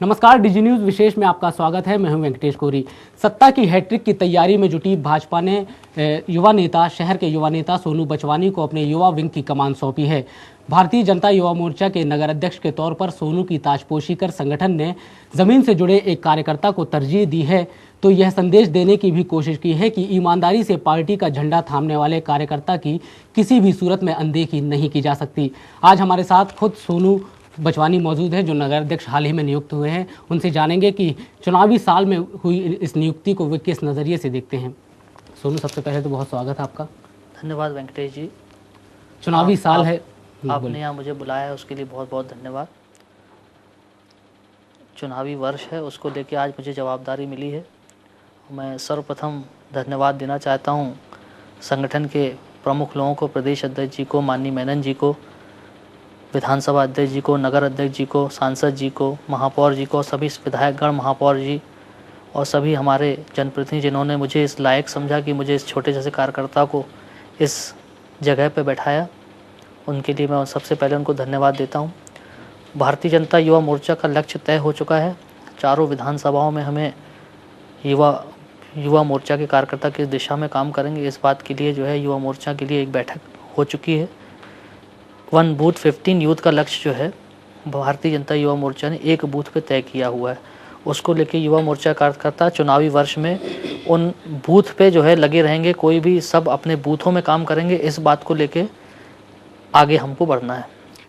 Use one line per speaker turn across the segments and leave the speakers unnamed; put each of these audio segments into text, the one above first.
नमस्कार, DG news विशेष में आपका स्वागत है। मैं हूं वेंकटेश कोरी। सत्ता की हैट्रिक की तैयारी में जुटी भाजपा ने शहर के युवा नेता सोनू बचवानी को अपने युवा विंग की कमान सौंपी है। भारतीय जनता युवा मोर्चा के नगर अध्यक्ष के तौर पर सोनू की ताजपोशी कर संगठन ने जमीन से जुड़े एक कार्यकर्ता को तरजीह दी है, तो यह संदेश देने की भी कोशिश की है कि ईमानदारी से पार्टी का झंडा थामने वाले कार्यकर्ता की किसी भी सूरत में अनदेखी नहीं की जा सकती। आज हमारे साथ खुद सोनू बचवानी मौजूद है, जो नगर अध्यक्ष हाल ही में नियुक्त हुए हैं। उनसे जानेंगे कि चुनावी साल में हुई इस नियुक्ति को वे किस नज़रिए से देखते हैं। सोनू, सबसे पहले तो बहुत स्वागत है आपका।
धन्यवाद वेंकटेश जी।
चुनावी साल है,
आपने यहाँ मुझे बुलाया है, उसके लिए बहुत बहुत धन्यवाद। चुनावी वर्ष है, उसको लेके आज मुझे जवाबदारी मिली है। मैं सर्वप्रथम धन्यवाद देना चाहता हूँ संगठन के प्रमुख लोगों को, प्रदेश अध्यक्ष जी को, माननीय मेनन जी को, विधानसभा अध्यक्ष जी को, नगर अध्यक्ष जी को, सांसद जी को, महापौर जी को, सभी विधायकगण, महापौर जी और सभी हमारे जनप्रतिनिधि जिन्होंने मुझे इस लायक समझा कि मुझे इस छोटे जैसे कार्यकर्ता को इस जगह पे बैठाया, उनके लिए मैं सबसे पहले उनको धन्यवाद देता हूं। भारतीय जनता युवा मोर्चा का लक्ष्य तय हो चुका है। चारों विधानसभाओं में हमें युवा मोर्चा के कार्यकर्ता किस दिशा में काम करेंगे, इस बात के लिए जो है युवा मोर्चा के लिए एक बैठक हो चुकी है। 1 बूथ 15 यूथ का लक्ष्य जो है भारतीय जनता युवा मोर्चा ने एक बूथ पे तय किया हुआ है। उसको लेके युवा मोर्चा कार्यकर्ता चुनावी वर्ष में उन बूथ पे जो है लगे रहेंगे। कोई भी सब अपने बूथों में काम करेंगे। इस बात को लेके आगे हमको बढ़ना है।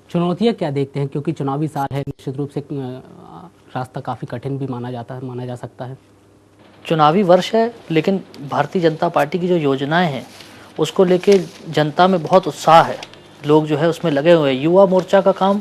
चुनौतियाँ क्या देखते हैं, क्योंकि चुनावी साल है, निश्चित रूप से रास्ता काफ़ी कठिन भी माना जा सकता है।
चुनावी वर्ष है, लेकिन भारतीय जनता पार्टी की जो योजनाएं हैं उसको लेके जनता में बहुत उत्साह है। लोग जो है उसमें लगे हुए हैं। युवा मोर्चा का काम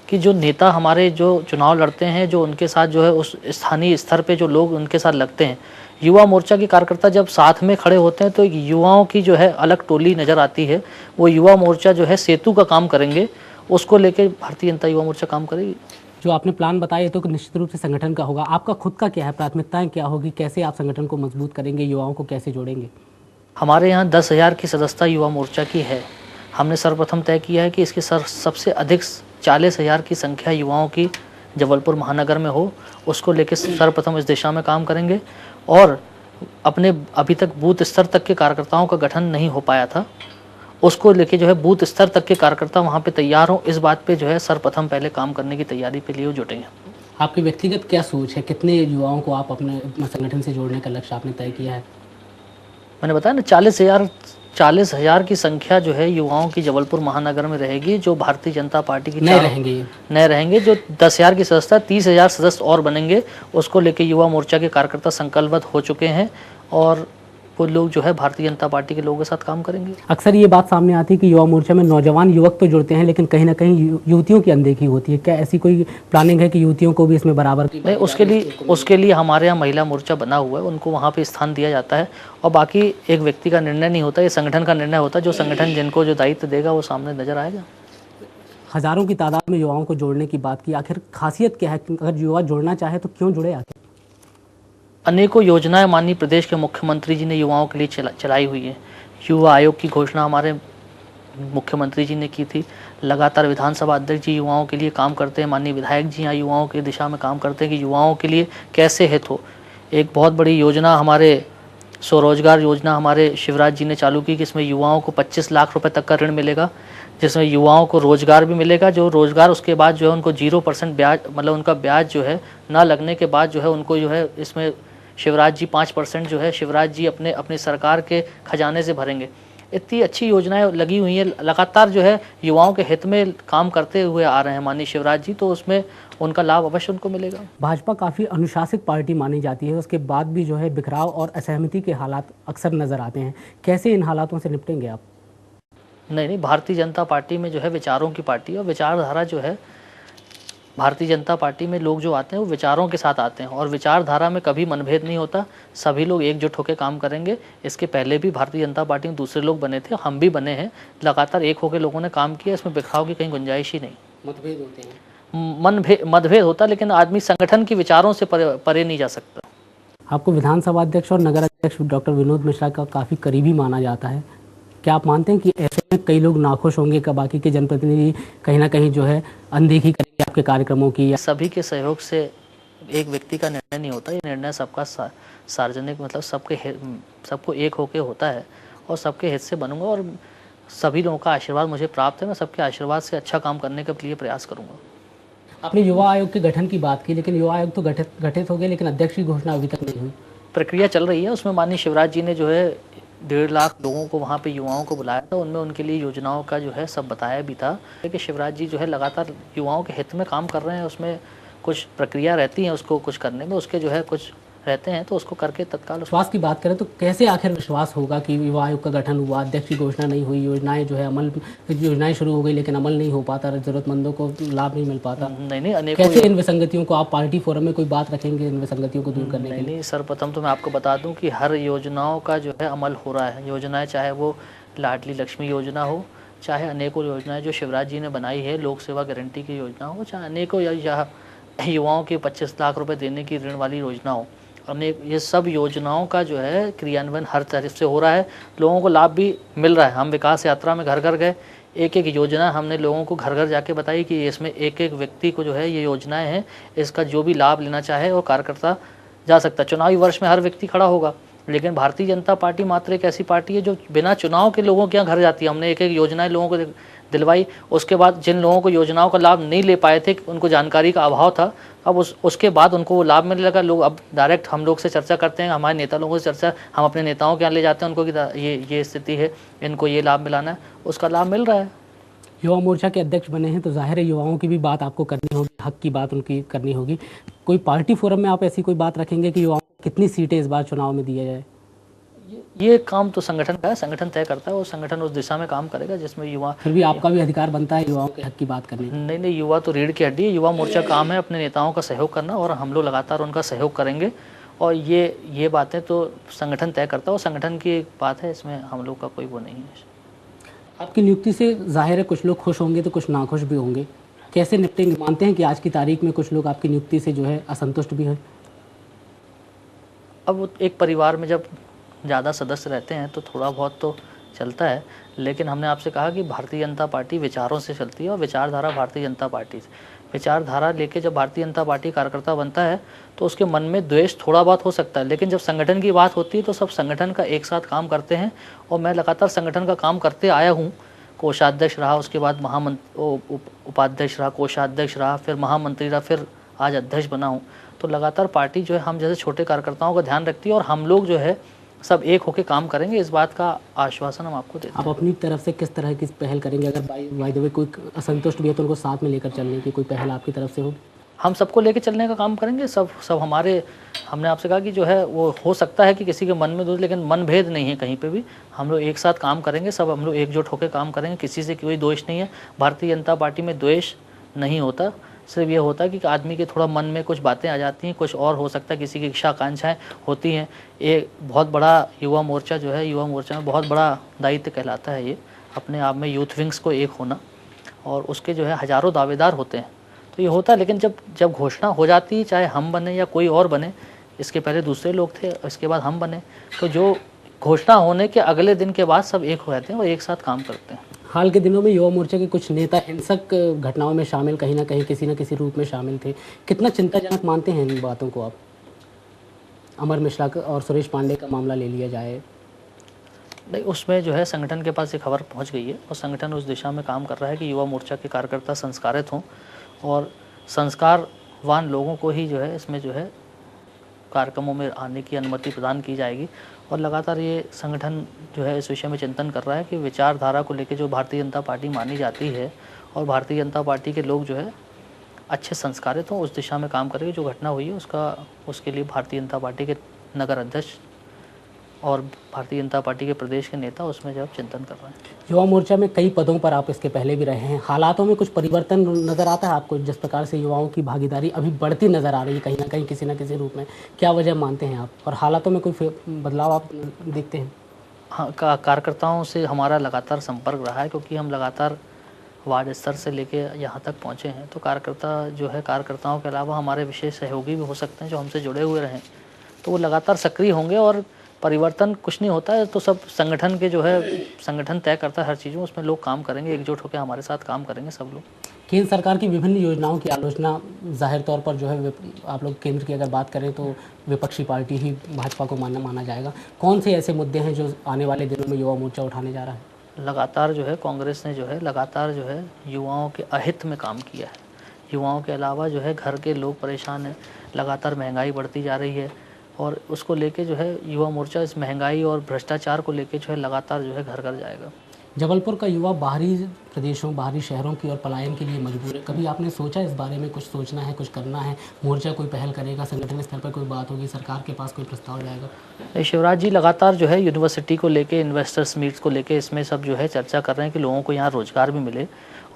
कि जो नेता हमारे जो चुनाव लड़ते हैं, जो उनके साथ जो है उस स्थानीय स्तर पे जो लोग उनके साथ लगते हैं, युवा मोर्चा के कार्यकर्ता जब साथ में खड़े होते हैं तो युवाओं की जो है अलग टोली नज़र आती है। वो युवा मोर्चा जो है सेतु का काम करेंगे, उसको लेके भारतीय जनता युवा मोर्चा काम करेगी।
जो आपने प्लान बताया तो निश्चित रूप से संगठन का होगा। आपका खुद का क्या है, प्राथमिकताएं क्या होगी, कैसे आप संगठन को मजबूत करेंगे, युवाओं को कैसे जोड़ेंगे?
हमारे यहाँ 10,000 की सदस्यता युवा मोर्चा की है। हमने सर्वप्रथम तय किया है कि इसकी सबसे अधिक 40,000 की संख्या युवाओं की जबलपुर महानगर में हो। उसको लेकर सर्वप्रथम इस दिशा में काम करेंगे। और अपने अभी तक बूथ स्तर तक के कार्यकर्ताओं का गठन नहीं हो पाया था, उसको लेके जो है बूथ स्तर तक के कार्यकर्ता वहाँ पे तैयार हों, इस बात पे जो है सर्वप्रथम पहले काम करने की तैयारी पे लिए जुटे हैं।
आपकी व्यक्तिगत क्या सोच है, कितने युवाओं को आप अपने संगठन से जोड़ने का लक्ष्य आपने तय किया है?
मैंने बताया ना, 40,000 की संख्या जो है युवाओं की जबलपुर महानगर में रहेगी, जो भारतीय जनता पार्टी की नए रहेंगे। जो 10,000 की सदस्यता, 30,000 सदस्य और बनेंगे। उसको लेके युवा मोर्चा के कार्यकर्ता संकल्पबद्ध हो चुके हैं और वो लोग जो है भारतीय जनता पार्टी के लोगों के साथ काम करेंगे।
अक्सर ये बात सामने आती है कि युवा मोर्चा में नौजवान युवक तो जुड़ते हैं, लेकिन कहीं ना कहीं युवतियों की अनदेखी होती है। क्या ऐसी कोई प्लानिंग है कि युवतियों को भी इसमें बराबर?
नहीं, उसके लिए हमारे यहाँ महिला मोर्चा बना हुआ है, उनको वहाँ पे स्थान दिया जाता है। और बाकी एक व्यक्ति का निर्णय नहीं होता, ये संगठन का निर्णय होता है। जो संगठन जिनको जो दायित्व देगा वो सामने नजर आएगा।
हजारों की तादाद में युवाओं को जोड़ने की बात की, आखिर खासियत क्या है? अगर युवा जुड़ना चाहे तो क्यों जुड़े? आखिर
अनेकों योजनाएं माननीय प्रदेश के मुख्यमंत्री जी ने युवाओं के लिए चलाई हुई है। युवा आयोग की घोषणा हमारे मुख्यमंत्री जी ने की थी। लगातार विधानसभा अध्यक्ष जी युवाओं के लिए काम करते हैं। माननीय विधायक जी यहाँ युवाओं की दिशा में काम करते हैं कि युवाओं के लिए कैसे हित हो। एक बहुत बड़ी योजना हमारे स्वरोजगार योजना हमारे शिवराज जी ने चालू की कि इसमें युवाओं को 25 लाख रुपए तक का ऋण मिलेगा, जिसमें युवाओं को रोजगार भी मिलेगा। जो रोजगार उसके बाद जो है उनको 0% ब्याज, मतलब उनका ब्याज जो है ना लगने के बाद जो है उनको जो है इसमें शिवराज जी 5% जो है शिवराज जी अपने सरकार के खजाने से भरेंगे। इतनी अच्छी योजनाएं लगी हुई हैं। लगातार जो है युवाओं के हित में काम करते हुए आ रहे हैं माननीय शिवराज जी, तो उसमें उनका लाभ अवश्य उनको मिलेगा।
भाजपा काफ़ी अनुशासित पार्टी मानी जाती है, उसके बाद भी जो है बिखराव और असहमति के हालात अक्सर नज़र आते हैं। कैसे इन हालातों से निपटेंगे आप?
नहीं, भारतीय जनता पार्टी में जो है विचारों की पार्टी है और विचारधारा जो है भारतीय जनता पार्टी में लोग जो आते हैं वो विचारों के साथ आते हैं और विचारधारा में कभी मनभेद नहीं होता। सभी लोग एकजुट होकर काम करेंगे। इसके पहले भी भारतीय जनता पार्टी में दूसरे लोग बने थे, हम भी बने हैं। लगातार एक होकर लोगों ने काम किया, इसमें बिखराव की कहीं गुंजाइश ही नहीं।
मतभेद होते हैं,
मतभेद होता, लेकिन आदमी संगठन के विचारों से परे नहीं जा सकता।
आपको विधानसभा अध्यक्ष और नगर अध्यक्ष डॉक्टर विनोद मिश्रा का काफ़ी करीबी माना जाता है। क्या आप मानते हैं कि ऐसे में कई लोग नाखुश होंगे कि बाकी के जनप्रतिनिधि कहीं ना कहीं जो है अनदेखी करेंगे आपके कार्यक्रमों की?
सभी के सहयोग से एक व्यक्ति का निर्णय नहीं होता, ये निर्णय सबका सार्वजनिक मतलब सबको एक होके होता है और सबके हित से बनूंगा और सभी लोगों का आशीर्वाद मुझे प्राप्त है। मैं सबके आशीर्वाद से अच्छा काम करने के लिए प्रयास करूंगा।
आपने युवा आयोग के गठन की बात की, लेकिन युवा आयोग तो गठित हो गया, लेकिन अध्यक्ष की घोषणा अभी तक नहीं हुई।
प्रक्रिया चल रही है, उसमें माननीय शिवराज जी ने जो है 1.5 लाख लोगों को वहाँ पे युवाओं को बुलाया था, उनमें उनके लिए योजनाओं का जो है सब बताया भी था कि शिवराज जी जो है लगातार युवाओं के हित में काम कर रहे हैं। उसमें कुछ प्रक्रिया रहती है उसको कुछ करने में, उसके जो है कुछ रहते हैं तो उसको करके तत्काल।
विश्वास की बात करें तो कैसे आखिर विश्वास होगा कि युवा आयोग का गठन हुआ, अध्यक्ष की घोषणा नहीं हुई, योजनाएं शुरू हो गई लेकिन अमल नहीं हो पाता, जरूरतमंदों को लाभ नहीं मिल पाता?
नहीं अनेकों
कैसे इन विसंगतियों को आप पार्टी फोरम में कोई बात रखेंगे इन विसंगतियों को दूर करने के लिए?
नहीं, सर्वप्रथम तो मैं आपको बता दूं कि हर योजनाओं का जो है अमल हो रहा है। योजनाएं चाहे वो लाडली लक्ष्मी योजना हो, चाहे अनेकों योजनाएं जो शिवराज जी ने बनाई है, लोक सेवा गारंटी की योजना हो, चाहे अनेकों युवाओं के 25 लाख रुपए देने की ऋण वाली योजना हो, अनेक ये सब योजनाओं का जो है क्रियान्वयन हर तरफ से हो रहा है। लोगों को लाभ भी मिल रहा है। हम विकास यात्रा में घर घर गए, एक एक योजना हमने लोगों को घर घर जाके बताई कि इसमें एक एक व्यक्ति को जो है ये योजनाएं हैं, इसका जो भी लाभ लेना चाहे वो कार्यकर्ता जा सकता है। चुनावी वर्ष में हर व्यक्ति खड़ा होगा, लेकिन भारतीय जनता पार्टी मात्र एक ऐसी पार्टी है जो बिना चुनाव के लोगों के यहाँ घर जाती है। हमने एक एक योजनाएं लोगों को दिलवाई। उसके बाद जिन लोगों को योजनाओं का लाभ नहीं ले पाए थे, उनको जानकारी का अभाव था, अब उसके बाद उनको वो लाभ मिलने लगा। लोग अब डायरेक्ट हम लोग से चर्चा करते हैं, हमारे नेता लोगों से चर्चा, हम अपने नेताओं के यहाँ ले जाते हैं उनको कि ये स्थिति है, इनको ये लाभ मिलाना है, उसका लाभ मिल रहा है।
युवा मोर्चा के अध्यक्ष बने हैं तो जाहिर है युवाओं की भी बात आपको करनी होगी, हक की बात उनकी करनी होगी। कोई पार्टी फोरम में आप ऐसी कोई बात रखेंगे कि युवाओं को कितनी सीटें इस बार चुनाव में दिया जाए?
ये काम तो संगठन का है, संगठन तय करता है, वो संगठन उस दिशा में काम करेगा जिसमें युवा।
फिर भी आपका भी अधिकार बनता है युवाओं के हक की बात करने की।
नहीं, युवा तो रीढ़ की हड्डी है। युवा मोर्चा काम है अपने नेताओं का सहयोग करना और हम लोग लगातार उनका सहयोग करेंगे और ये बातें तो संगठन तय करता है, वो संगठन की एक बात है, इसमें हम लोग का कोई वो नहीं है।
आपकी नियुक्ति से जाहिर है कुछ लोग खुश होंगे तो कुछ नाखुश भी होंगे, कैसे निपटेंगे? मानते हैं कि आज की तारीख में कुछ लोग आपकी नियुक्ति से जो है असंतुष्ट भी हैं?
अब एक परिवार में जब ज़्यादा सदस्य रहते हैं तो थोड़ा बहुत तो चलता है, लेकिन हमने आपसे कहा कि भारतीय जनता पार्टी विचारों से चलती है और विचारधारा भारतीय जनता पार्टी से, विचारधारा लेके जब भारतीय जनता पार्टी कार्यकर्ता बनता है तो उसके मन में द्वेष थोड़ा बहुत हो सकता है, लेकिन जब संगठन की बात होती है तो सब संगठन का एक साथ काम करते हैं और मैं लगातार संगठन का काम करते आया हूँ। कोषाध्यक्ष रहा, उसके बाद उपाध्यक्ष रहा, कोषाध्यक्ष रहा, फिर महामंत्री रहा, फिर आज अध्यक्ष बना हूँ। तो लगातार पार्टी जो है हम जैसे छोटे कार्यकर्ताओं का ध्यान रखती है और हम लोग जो है सब एक होकर काम करेंगे, इस बात का आश्वासन हम आपको देते हैं।
आप अपनी तरफ से किस तरह की पहल करेंगे? अगर बाय द वे कोई असंतुष्ट भी है तो उनको साथ में लेकर चलने की कोई पहल आपकी तरफ से होगी?
हम सबको लेकर चलने का काम करेंगे। सब हमारे, हमने आपसे कहा कि जो है वो हो सकता है कि किसी के मन में दोष, लेकिन मनभेद नहीं है कहीं पे भी। हम लोग एक साथ काम करेंगे, सब हम लोग एकजुट होकर काम करेंगे, किसी से कोई दोष नहीं है। भारतीय जनता पार्टी में द्वेष नहीं होता, सिर्फ ये होता है कि आदमी के थोड़ा मन में कुछ बातें आ जाती हैं, कुछ और हो सकता है, किसी की इच्छा आकांक्षाएँ होती हैं। एक बहुत बड़ा युवा मोर्चा जो है, युवा मोर्चा में बहुत बड़ा दायित्व कहलाता है ये अपने आप में, यूथ विंग्स को एक होना, और उसके जो है हज़ारों दावेदार होते हैं। तो ये होता है, लेकिन जब घोषणा हो जाती है, चाहे हम बने या कोई और बने, इसके पहले दूसरे लोग थे, इसके बाद हम बने, तो जो घोषणा होने के अगले दिन के बाद सब एक हो जाते हैं और एक साथ काम करते हैं।
हाल के दिनों में युवा मोर्चा के कुछ नेता हिंसक घटनाओं में शामिल, कहीं ना कहीं किसी न किसी रूप में शामिल थे। कितना चिंताजनक मानते हैं इन बातों को आप? अमर मिश्रा और सुरेश पांडे का मामला ले लिया जाए,
नहीं, उसमें जो है संगठन के पास एक खबर पहुंच गई है और संगठन उस दिशा में काम कर रहा है कि युवा मोर्चा के कार्यकर्ता संस्कारित हों और संस्कारवान लोगों को ही जो है इसमें जो है कार्यक्रमों में आने की अनुमति प्रदान की जाएगी। और लगातार ये संगठन जो है इस विषय में चिंतन कर रहा है कि विचारधारा को लेकर जो भारतीय जनता पार्टी मानी जाती है और भारतीय जनता पार्टी के लोग जो है अच्छे संस्कारित हों, उस दिशा में काम करेंगे। जो घटना हुई है उसके लिए भारतीय जनता पार्टी के नगर अध्यक्ष और भारतीय जनता पार्टी के प्रदेश के नेता उसमें जब चिंतन कर रहे हैं।
युवा मोर्चा में कई पदों पर आप इसके पहले भी रहे हैं, हालातों में कुछ परिवर्तन नज़र आता है आपको? जिस प्रकार से युवाओं की भागीदारी अभी बढ़ती नज़र आ रही है कहीं ना कहीं, किसी न किसी रूप में, क्या वजह मानते हैं आप? और हालातों में कोई बदलाव आप देखते हैं?
हाँ, कार्यकर्ताओं से हमारा लगातार संपर्क रहा है, क्योंकि हम लगातार वार्ड स्तर से लेके यहाँ तक पहुँचे हैं। तो कार्यकर्ता जो है, कार्यकर्ताओं के अलावा हमारे विशेष सहयोगी भी हो सकते हैं जो हमसे जुड़े हुए रहें, तो वो लगातार सक्रिय होंगे और परिवर्तन कुछ नहीं होता है, तो सब संगठन के जो है संगठन तय करता है हर चीज़ में, उसमें लोग काम करेंगे, एकजुट होकर हमारे साथ काम करेंगे सब लोग।
केंद्र सरकार की विभिन्न योजनाओं की आलोचना जाहिर तौर पर जो है आप लोग केंद्र की अगर बात करें तो विपक्षी पार्टी ही भाजपा को माना जाएगा। कौन से ऐसे मुद्दे हैं जो आने वाले दिनों में युवा मोर्चा उठाने जा रहा है?
लगातार जो है कांग्रेस ने जो है लगातार जो है युवाओं के अहित में काम किया है। युवाओं के अलावा जो है घर के लोग परेशान हैं, लगातार महंगाई बढ़ती जा रही है और उसको लेके जो है युवा मोर्चा इस महंगाई और भ्रष्टाचार को लेके जो है लगातार जो है घर घर जाएगा।
जबलपुर का युवा बाहरी प्रदेशों, बाहरी शहरों की ओर पलायन के लिए मजबूर है। कभी आपने सोचा इस बारे में, कुछ सोचना है, कुछ करना है? मोर्चा कोई पहल करेगा, संगठन स्तर पर कोई बात होगी, सरकार के पास कोई प्रस्ताव जाएगा?
शिवराज जी लगातार जो है यूनिवर्सिटी को लेके, इन्वेस्टर्स मीट्स को लेके इसमें सब जो है चर्चा कर रहे हैं कि लोगों को यहाँ रोजगार भी मिले,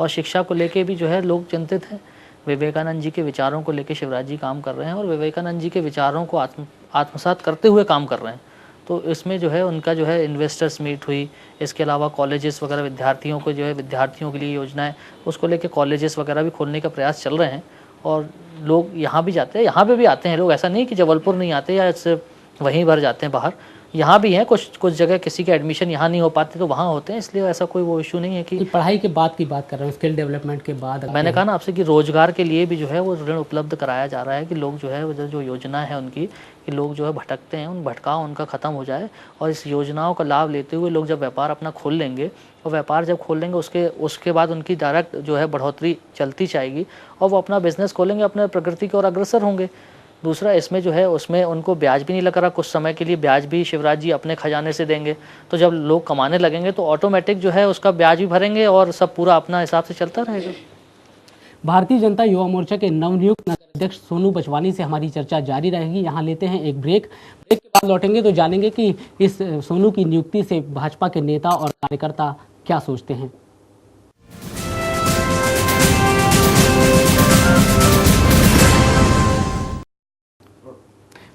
और शिक्षा को लेके भी जो है लोग चिंतित हैं। विवेकानंद जी के विचारों को लेके शिवराज जी काम कर रहे हैं और विवेकानंद जी के विचारों को आत्मसात करते हुए काम कर रहे हैं। तो इसमें जो है उनका जो है इन्वेस्टर्स मीट हुई, इसके अलावा कॉलेजेस वगैरह विद्यार्थियों को जो है विद्यार्थियों के लिए योजनाएं, उसको लेके कॉलेजेस वगैरह भी खोलने का प्रयास चल रहे हैं। और लोग यहाँ भी जाते हैं, यहाँ पे भी आते हैं लोग, ऐसा नहीं कि जबलपुर नहीं आते या सिर्फ वहीं भर जाते हैं बाहर, यहाँ भी हैं। कुछ जगह किसी के एडमिशन यहाँ नहीं हो पाते तो वहाँ होते हैं, इसलिए ऐसा कोई वो इशू नहीं है कि
पढ़ाई के बाद की बात कर रहे हैं, स्किल डेवलपमेंट के बाद।
मैंने कहा ना आपसे कि रोजगार के लिए भी जो है वो ऋण उपलब्ध कराया जा रहा है कि लोग जो है जो योजना है उनकी, कि लोग जो है भटकते हैं, उन भटकाव उनका ख़त्म हो जाए और इस योजनाओं का लाभ लेते हुए लोग जब व्यापार अपना खोल लेंगे, और व्यापार जब खोल लेंगे उसके बाद उनकी डायरेक्ट जो है बढ़ोतरी चलती जाएगी और वो अपना बिजनेस खोलेंगे, अपने प्रगति की ओर अग्रसर होंगे। दूसरा इसमें जो है उसमें उनको ब्याज भी नहीं लग रहा, कुछ समय के लिए ब्याज भी शिवराज जी अपने खजाने से देंगे। तो जब लोग कमाने लगेंगे तो ऑटोमेटिक जो है उसका ब्याज भी भरेंगे और सब पूरा अपना हिसाब से चलता रहेगा।
भारतीय जनता युवा मोर्चा के नवनियुक्त नगर अध्यक्ष सोनू बचवानी से हमारी चर्चा जारी रहेगी। यहाँ लेते हैं एक ब्रेक के बाद लौटेंगे तो जानेंगे कि इस सोनू की नियुक्ति से भाजपा के नेता और कार्यकर्ता क्या सोचते हैं।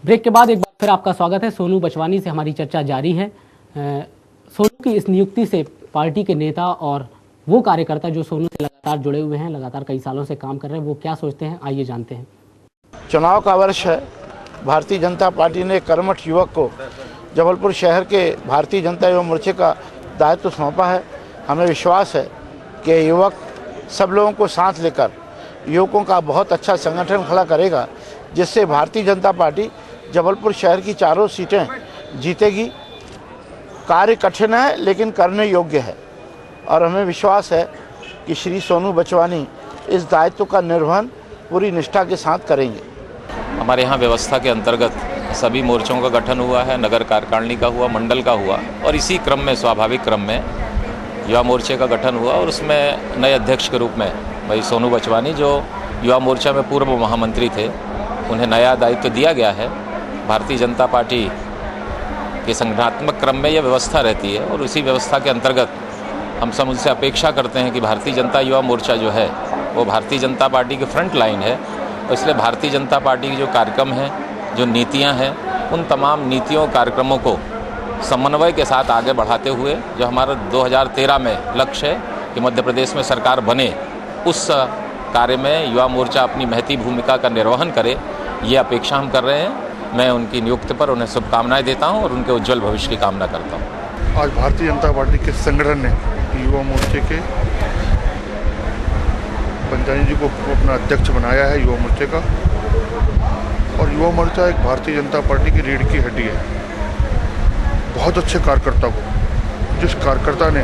ब्रेक के बाद एक बार फिर आपका स्वागत है। सोनू बचवानी से हमारी चर्चा जारी है। सोनू की इस नियुक्ति से पार्टी के नेता और वो कार्यकर्ता जो सोनू से लगातार जुड़े हुए हैं, लगातार कई सालों से काम कर रहे हैं, वो क्या सोचते हैं, आइए जानते हैं।
चुनाव का वर्ष है। भारतीय जनता पार्टी ने कर्मठ युवक को जबलपुर शहर के भारतीय जनता युवा मोर्चे का दायित्व सौंपा है। हमें विश्वास है कि युवक सब लोगों को साथ लेकर युवकों का बहुत अच्छा संगठन खड़ा करेगा, जिससे भारतीय जनता पार्टी जबलपुर शहर की चारों सीटें जीतेगी। कार्य कठिन है लेकिन करने योग्य है और हमें विश्वास है कि श्री सोनू बचवानी इस दायित्व का निर्वहन पूरी निष्ठा के साथ करेंगे।
हमारे यहाँ व्यवस्था के अंतर्गत सभी मोर्चों का गठन हुआ है, नगर कार्यकारिणी का हुआ, मंडल का हुआ, और इसी क्रम में स्वाभाविक क्रम में युवा मोर्चे का गठन हुआ और उसमें नए अध्यक्ष के रूप में भाई सोनू बचवानी, जो युवा मोर्चा में पूर्व महामंत्री थे, उन्हें नया दायित्व दिया गया है। भारतीय जनता पार्टी के संगठनात्मक क्रम में यह व्यवस्था रहती है और उसी व्यवस्था के अंतर्गत हम सब उनसे अपेक्षा करते हैं कि भारतीय जनता युवा मोर्चा जो है वो भारतीय जनता पार्टी के फ्रंट लाइन है, और इसलिए भारतीय जनता पार्टी के जो कार्यक्रम हैं, जो नीतियां हैं, उन तमाम नीतियों कार्यक्रमों को समन्वय के साथ आगे बढ़ाते हुए जो हमारा 2013 में लक्ष्य है कि मध्य प्रदेश में सरकार बने, उस कार्य में युवा मोर्चा अपनी महती भूमिका का निर्वहन करे, ये अपेक्षा हम कर रहे हैं। मैं उनकी नियुक्ति पर उन्हें शुभकामनाएं देता हूं और उनके उज्जवल भविष्य की कामना करता हूं।
आज भारतीय जनता पार्टी के संगठन ने युवा मोर्चे के पंचानी जी को अपना अध्यक्ष बनाया है युवा मोर्चे का, और युवा मोर्चा एक भारतीय जनता पार्टी की रीढ़ की हड्डी है। बहुत अच्छे कार्यकर्ता को, जिस कार्यकर्ता ने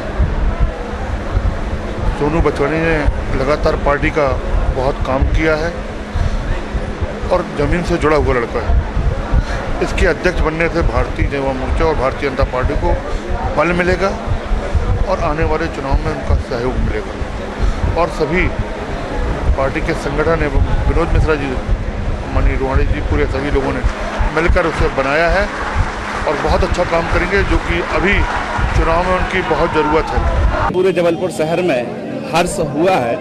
सोनू बचवानी ने लगातार पार्टी का बहुत काम किया है और ज़मीन से जुड़ा हुआ लड़का है। इसके अध्यक्ष बनने से भारतीय युवा मोर्चा और भारतीय जनता पार्टी को बल मिलेगा और आने वाले चुनाव में उनका सहयोग मिलेगा। और सभी पार्टी के संगठन एवं विनोद मिश्रा जी, मनी रोहाणी जी, पूरे सभी लोगों ने मिलकर उसे बनाया है और बहुत अच्छा काम करेंगे, जो कि अभी चुनाव में उनकी बहुत ज़रूरत है।
पूरे जबलपुर शहर में हर्ष हुआ है।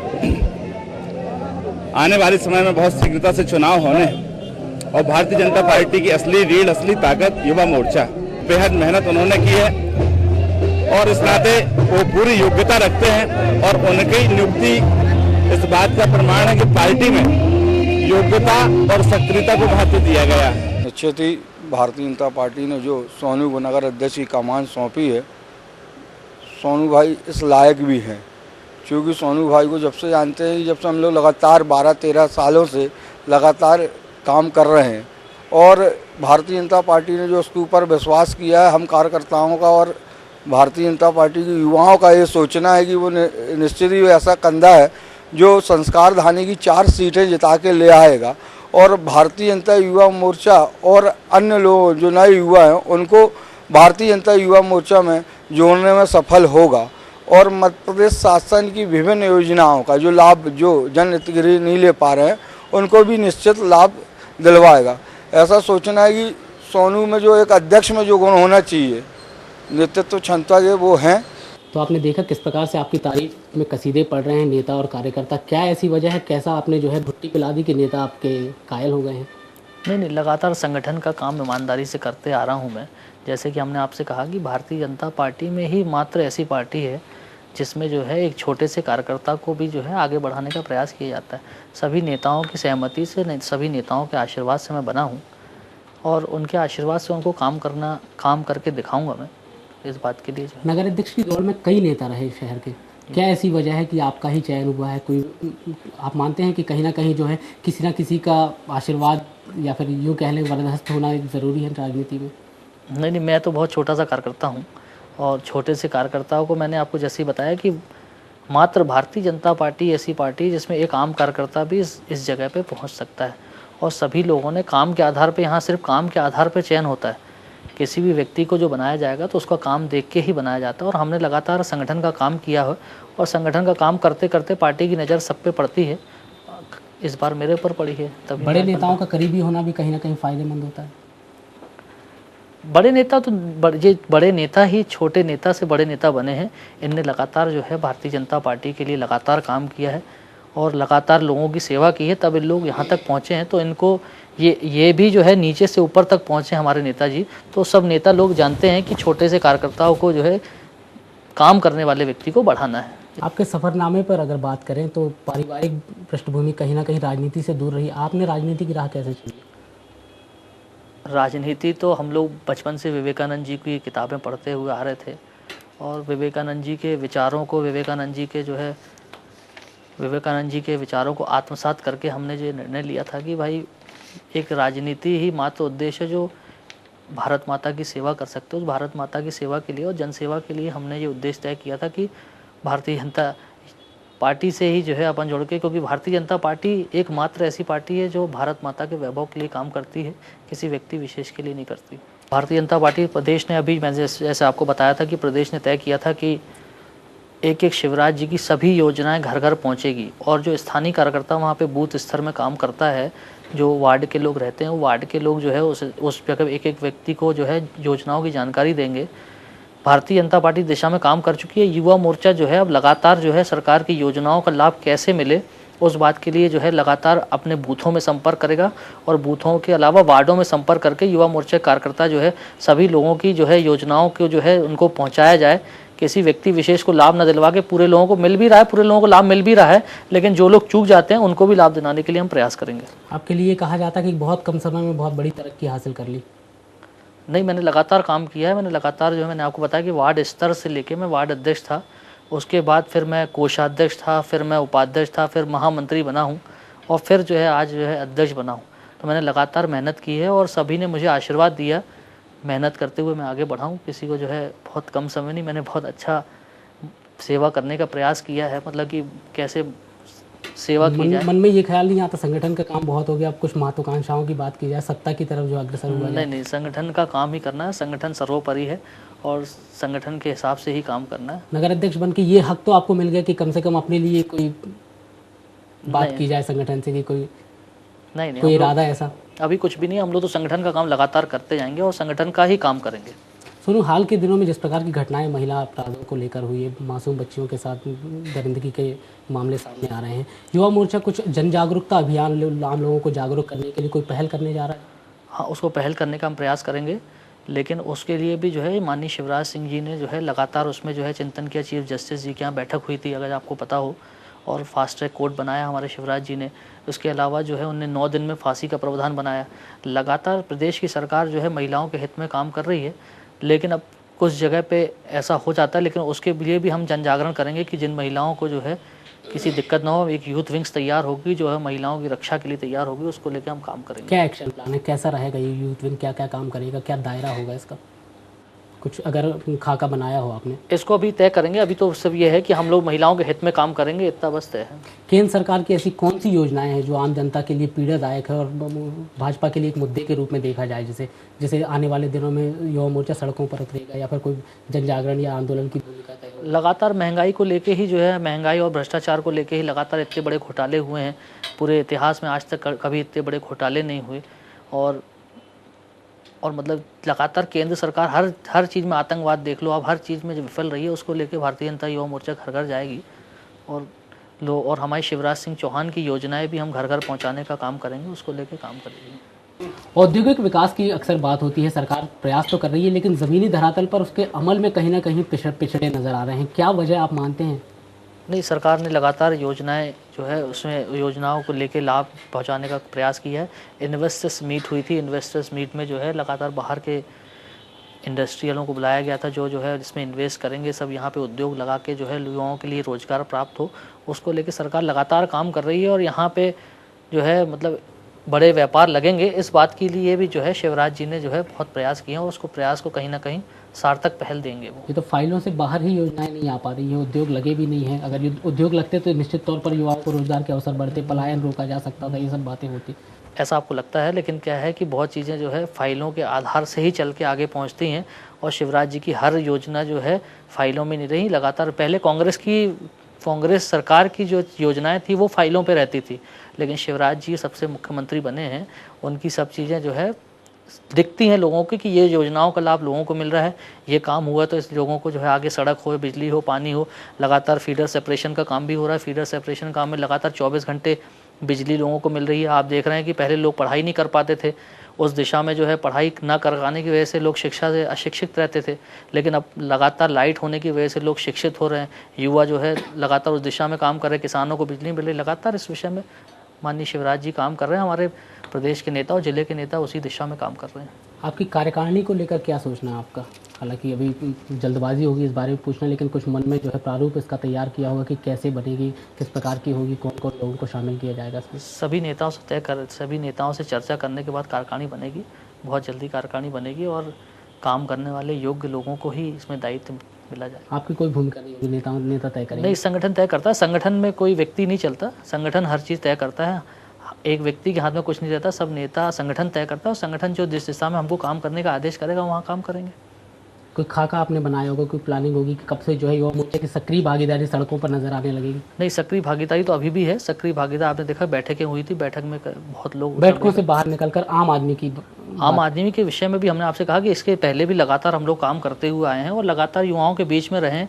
आने वाले समय में बहुत शीघ्रता से चुनाव होने और भारतीय जनता पार्टी की असली रीढ़, असली ताकत युवा मोर्चा, बेहद मेहनत उन्होंने की है और इस नाते वो पूरी योग्यता रखते हैं और उनकी नियुक्ति इस बात का प्रमाण है कि पार्टी में योग्यता और सक्रियता को महत्व दिया गया है।
निश्चित ही भारतीय जनता पार्टी ने जो सोनू नगर अध्यक्ष की कमान सौंपी है, सोनू भाई इस लायक भी हैं, क्योंकि सोनू भाई को जब से जानते हैं, जब से हम लोग लगातार 12-13 सालों से लगातार काम कर रहे हैं और भारतीय जनता पार्टी ने जो उसके ऊपर विश्वास किया है हम कार्यकर्ताओं का और भारतीय जनता पार्टी के युवाओं का ये सोचना है कि वो निश्चित ही ऐसा कंधा है जो संस्कार धानी की 4 सीटें जिता के ले आएगा और भारतीय जनता युवा मोर्चा और अन्य लोग जो नए युवा हैं उनको भारतीय जनता युवा मोर्चा में जोड़ने में सफल होगा और मध्य प्रदेश शासन की विभिन्न योजनाओं का जो लाभ जो जन हितग्राही नहीं ले पा रहे हैं उनको भी निश्चित लाभ दिलवाएगा। ऐसा सोचना है कि सोनू में जो एक अध्यक्ष में जो गुण होना चाहिए, नेतृत्व क्षमता के, वो हैं।
तो आपने देखा किस प्रकार से आपकी तारीफ में कसीदे पढ़ रहे हैं नेता और कार्यकर्ता। क्या ऐसी वजह है, कैसा आपने जो है भुट्टी पिला दी कि नेता आपके कायल हो गए हैं?
नहीं, लगातार संगठन का काम ईमानदारी से करते आ रहा हूँ मैं। जैसे कि हमने आपसे कहा कि भारतीय जनता पार्टी में ही मात्र ऐसी पार्टी है जिसमें जो है एक छोटे से कार्यकर्ता को भी जो है आगे बढ़ाने का प्रयास किया जाता है। सभी नेताओं की सहमति से, सभी नेताओं के आशीर्वाद से मैं बना हूँ और उनके आशीर्वाद से उनको काम करके दिखाऊंगा मैं इस बात के लिए।
नगर अध्यक्ष की दौड़ में कई नेता रहे शहर के, क्या ऐसी वजह है कि आपका ही चयन हुआ है? कोई आप मानते हैं कि कहीं ना कहीं जो है किसी ना किसी का आशीर्वाद या फिर यूँ कह लें वरदहस्त होना एक ज़रूरी है राजनीति में?
नहीं, मैं तो बहुत छोटा सा कार्यकर्ता हूँ और छोटे से कार्यकर्ताओं को मैंने आपको जैसे ही बताया कि मात्र भारतीय जनता पार्टी ऐसी पार्टी जिसमें एक आम कार्यकर्ता भी इस जगह पे पहुंच सकता है और सभी लोगों ने काम के आधार पे, यहाँ सिर्फ काम के आधार पे चयन होता है। किसी भी व्यक्ति को जो बनाया जाएगा तो उसका काम देख के ही बनाया जाता है और हमने लगातार संगठन का काम किया है और संगठन का काम करते करते पार्टी की नज़र सब पे पड़ती है। इस बार मेरे ऊपर पड़ी है। तभी
बड़े नेताओं का करीबी होना भी कहीं ना कहीं फ़ायदेमंद होता है।
बड़े नेता तो ये बड़े नेता ही छोटे नेता से बड़े नेता बने हैं। इनने लगातार जो है भारतीय जनता पार्टी के लिए लगातार काम किया है और लगातार लोगों की सेवा की है, तब इन लोग यहाँ तक पहुँचे हैं। तो इनको ये भी जो है नीचे से ऊपर तक पहुँचे हमारे नेताजी। तो सब नेता लोग जानते हैं कि छोटे से कार्यकर्ताओं को जो है काम करने वाले व्यक्ति को बढ़ाना है।
आपके सफ़रनामे पर अगर बात करें तो पारिवारिक पृष्ठभूमि कहीं ना कहीं राजनीति से दूर रही, आपने राजनीति की राह कैसे चुनी?
राजनीति तो हम लोग बचपन से विवेकानंद जी की किताबें पढ़ते हुए आ रहे थे और विवेकानंद जी के विचारों को, विवेकानंद जी के विचारों को आत्मसात करके हमने जो निर्णय लिया था कि भाई एक राजनीति ही मात्र उद्देश्य जो भारत माता की सेवा कर सकते हो, उस भारत माता की सेवा के लिए और जनसेवा के लिए हमने ये उद्देश्य तय किया था कि भारतीय जनता पार्टी से ही जो है अपन जुड़ के, क्योंकि भारतीय जनता पार्टी एकमात्र ऐसी पार्टी है जो भारत माता के वैभव के लिए काम करती है, किसी व्यक्ति विशेष के लिए नहीं करती। भारतीय जनता पार्टी प्रदेश ने, अभी मैंने जैसे आपको बताया था कि प्रदेश ने तय किया था कि एक शिवराज जी की सभी योजनाएं घर घर पहुंचेगी और जो स्थानीय कार्यकर्ता वहां पे बूथ स्तर में काम करता है, जो वार्ड के लोग रहते हैं, वो वार्ड के लोग जो है उस जगह एक व्यक्ति को जो है योजनाओं की जानकारी देंगे। भारतीय जनता पार्टी दिशा में काम कर चुकी है। युवा मोर्चा जो है अब लगातार जो है सरकार की योजनाओं का लाभ कैसे मिले उस बात के लिए जो है लगातार अपने बूथों में संपर्क करेगा और बूथों के अलावा वार्डों में संपर्क करके युवा मोर्चा कार्यकर्ता जो है सभी लोगों की जो है योजनाओं को जो है उनको पहुंचाया जाए। किसी व्यक्ति विशेष को लाभ न दिलवा के पूरे लोगों को मिल भी रहा है, पूरे लोगों को लाभ मिल भी रहा है, लेकिन जो लोग चूक जाते हैं उनको भी लाभ दिलाने के लिए हम प्रयास करेंगे।
आपके लिए कहा जाता है कि बहुत कम समय में बहुत बड़ी तरक्की हासिल कर ली।
नहीं, मैंने लगातार काम किया है। मैंने लगातार जो है, मैंने आपको बताया कि वार्ड स्तर से लेके मैं वार्ड अध्यक्ष था, उसके बाद फिर मैं कोषाध्यक्ष था, फिर मैं उपाध्यक्ष था, फिर महामंत्री बना हूँ और फिर जो है आज जो है अध्यक्ष बना हूँ। तो मैंने लगातार मेहनत की है और सभी ने मुझे आशीर्वाद दिया। मेहनत करते हुए मैं आगे बढ़ा हूँ। किसी को जो है बहुत कम समय नहीं, मैंने बहुत अच्छा सेवा करने का प्रयास किया है, मतलब कि कैसे सेवा की जाए।
मन में ये ख्याल नहीं आता संगठन का काम बहुत हो गया, अब कुछ महत्वाकांक्षाओं की बात की जाए, सत्ता की तरफ जो अग्रसर हुआ?
नहीं, संगठन का काम ही करना है। संगठन सर्वोपरि है और संगठन के हिसाब से ही काम करना है।
नगर अध्यक्ष बन के ये हक तो आपको मिल गया कि कम से कम अपने लिए कोई बात की जाए संगठन से, कि कोई इरादा ऐसा?
अभी कुछ भी नहीं। हम लोग तो संगठन का काम लगातार करते जाएंगे और संगठन का ही काम करेंगे।
सोनू, हाल के दिनों में जिस प्रकार की घटनाएं महिला अपराधों को लेकर हुई है, मासूम बच्चियों के साथ दरिंदगी के मामले सामने आ रहे हैं, युवा मोर्चा कुछ जन जागरूकता अभियान आम लोगों को जागरूक करने के लिए कोई पहल करने जा रहा है?
हाँ, उसको पहल करने का हम प्रयास करेंगे, लेकिन उसके लिए भी जो है माननीय शिवराज सिंह जी ने जो है लगातार उसमें जो है चिंतन किया। चीफ जस्टिस जी के यहाँ बैठक हुई थी, अगर आपको पता हो, और फास्ट ट्रैक कोर्ट बनाया हमारे शिवराज जी ने। उसके अलावा जो है उन्होंने 9 दिन में फांसी का प्रावधान बनाया। लगातार प्रदेश की सरकार जो है महिलाओं के हित में काम कर रही है, लेकिन अब कुछ जगह पे ऐसा हो जाता है, लेकिन उसके लिए भी हम जन जागरण करेंगे कि जिन महिलाओं को जो है किसी दिक्कत ना हो। एक यूथ विंग्स तैयार होगी जो है महिलाओं की रक्षा के लिए तैयार होगी, उसको लेकर हम काम करेंगे।
क्या एक्शन प्लान है, कैसा रहेगा ये यूथ विंग, क्या क्या काम करेगा, क्या दायरा होगा इसका, कुछ अगर खाका बनाया हो आपने?
इसको अभी तय करेंगे। अभी तो सब ये है कि हम लोग महिलाओं के हित में काम करेंगे, इतना बस तय है।
केंद्र सरकार की ऐसी कौन सी योजनाएं हैं जो आम जनता के लिए पीड़ादायक है और भाजपा के लिए एक मुद्दे के रूप में देखा जाए, जैसे आने वाले दिनों में युवा मोर्चा सड़कों पर उतरेगा या फिर कोई जन जागरण या आंदोलन की भूमिका तय होगी?
लगातार महंगाई को लेके ही जो है, महंगाई और भ्रष्टाचार को लेके ही लगातार इतने बड़े घोटाले हुए हैं। पूरे इतिहास में आज तक कभी इतने बड़े घोटाले नहीं हुए। और मतलब लगातार केंद्र सरकार हर चीज़ में, आतंकवाद देख लो, अब हर चीज़ में जो विफल रही है, उसको लेके भारतीय जनता युवा मोर्चा घर घर जाएगी। और हमारे शिवराज सिंह चौहान की योजनाएं भी हम घर घर पहुंचाने का काम करेंगे, उसको लेके काम करेंगे।
औद्योगिक विकास की अक्सर बात होती है, सरकार प्रयास तो कर रही है, लेकिन ज़मीनी धरातल पर उसके अमल में कहीं ना कहीं पिछड़े नज़र आ रहे हैं। क्या वजह आप मानते हैं?
नहीं, सरकार ने लगातार योजनाएं जो है उसमें योजनाओं को लेके लाभ पहुंचाने का प्रयास किया है। इन्वेस्टर्स मीट हुई थी, इन्वेस्टर्स मीट में जो है लगातार बाहर के इंडस्ट्रियलों को बुलाया गया था, जो है इसमें इन्वेस्ट करेंगे, सब यहाँ पे उद्योग लगा के जो है युवाओं के लिए रोज़गार प्राप्त हो, उसको लेके सरकार लगातार काम कर रही है। और यहाँ पे जो है मतलब बड़े व्यापार लगेंगे, इस बात के लिए भी जो है शिवराज जी ने जो है बहुत प्रयास किए हैं और उसको प्रयास को कहीं ना कहीं सार्थक पहल देंगे वो।
ये तो फाइलों से बाहर ही योजनाएं नहीं आ पा रही है, उद्योग लगे भी नहीं हैं। अगर ये उद्योग लगते तो निश्चित तौर पर युवाओं को रोजगार के अवसर बढ़ते, पलायन रोका जा सकता था, ये सब बातें होती।
ऐसा आपको लगता है, लेकिन क्या है कि बहुत चीज़ें जो है फाइलों के आधार से ही चल के आगे पहुंचती हैं। और शिवराज जी की हर योजना जो है फाइलों में नहीं रही। लगातार पहले कांग्रेस सरकार की जो योजनाएं थी वो फाइलों पे रहती थी, लेकिन शिवराज जी सबसे मुख्यमंत्री बने हैं, उनकी सब चीज़ें जो है दिखती हैं लोगों की कि ये योजनाओं का लाभ लोगों को मिल रहा है, ये काम हुआ तो इस लोगों को जो है आगे सड़क हो, बिजली हो, पानी हो। लगातार फीडर सेपरेशन का काम भी हो रहा है। फीडर सेपरेशन काम में लगातार 24 घंटे बिजली लोगों को मिल रही है। आप देख रहे हैं कि पहले लोग पढ़ाई नहीं कर पाते थे, उस दिशा में जो है पढ़ाई ना करवाने की वजह से लोग शिक्षा से अशिक्षित रहते थे, लेकिन अब लगातार लाइट होने की वजह से लोग शिक्षित हो रहे हैं। युवा जो है लगातार उस दिशा में काम कर रहे हैं, किसानों को बिजली मिल रही। लगातार इस विषय में माननीय शिवराज जी काम कर रहे हैं, हमारे प्रदेश के नेता और जिले के नेता उसी दिशा में काम कर रहे हैं।
आपकी कार्यकारिणी को लेकर क्या सोचना है आपका? हालांकि अभी जल्दबाजी होगी इस बारे में पूछना, लेकिन कुछ मन में जो है प्रारूप इसका तैयार किया होगा कि कैसे बनेगी, किस प्रकार की होगी, कौन कौन लोगों को शामिल किया जाएगा इसमें?
सभी नेताओं से चर्चा करने के बाद कार्यकारिणी बनेगी, बहुत जल्दी कार्यकारिणी बनेगी और काम करने वाले योग्य लोगों को ही इसमें दायित्व मिला जाए।
आपकी कोई भूमिका नहीं होगी, नेता तय करेंगे?
नहीं, संगठन तय करता है। संगठन में कोई व्यक्ति नहीं चलता, संगठन हर चीज़ तय करता है। एक व्यक्ति के हाथ में कुछ नहीं रहता, सब नेता संगठन तय करता है और संगठन जो जिस दिशा में हमको काम करने का आदेश करेगा वहाँ काम करेंगे।
कोई खाका आपने बनाया होगा, कोई प्लानिंग होगी कि कब से जो है युवा मोर्चा की सक्रिय भागीदारी सड़कों पर नजर आने लगेगी?
नहीं, सक्रिय भागीदारी तो अभी भी है। सक्रिय भागीदारी आपने देखा, बैठकें हुई थी, बैठक में बहुत लोग,
बैठकों से बाहर निकलकर आम आदमी
के विषय में भी हमने आपसे कहा कि इसके पहले भी लगातार हम लोग काम करते हुए आए हैं और लगातार युवाओं के बीच में रहें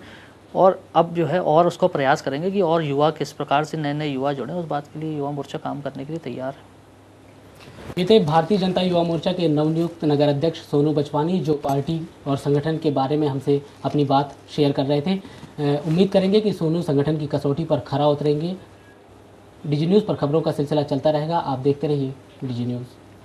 और अब जो है और उसको प्रयास करेंगे कि और युवा किस प्रकार से नए युवा जुड़े, उस बात के लिए युवा मोर्चा काम करने के लिए तैयार है।
ये थे भारतीय जनता युवा मोर्चा के नवनियुक्त नगर अध्यक्ष सोनू बचवानी, जो पार्टी और संगठन के बारे में हमसे अपनी बात शेयर कर रहे थे। उम्मीद करेंगे कि सोनू संगठन की कसौटी पर खरा उतरेंगे। डीजी न्यूज़ पर खबरों का सिलसिला चलता रहेगा, आप देखते रहिए डीजी न्यूज़।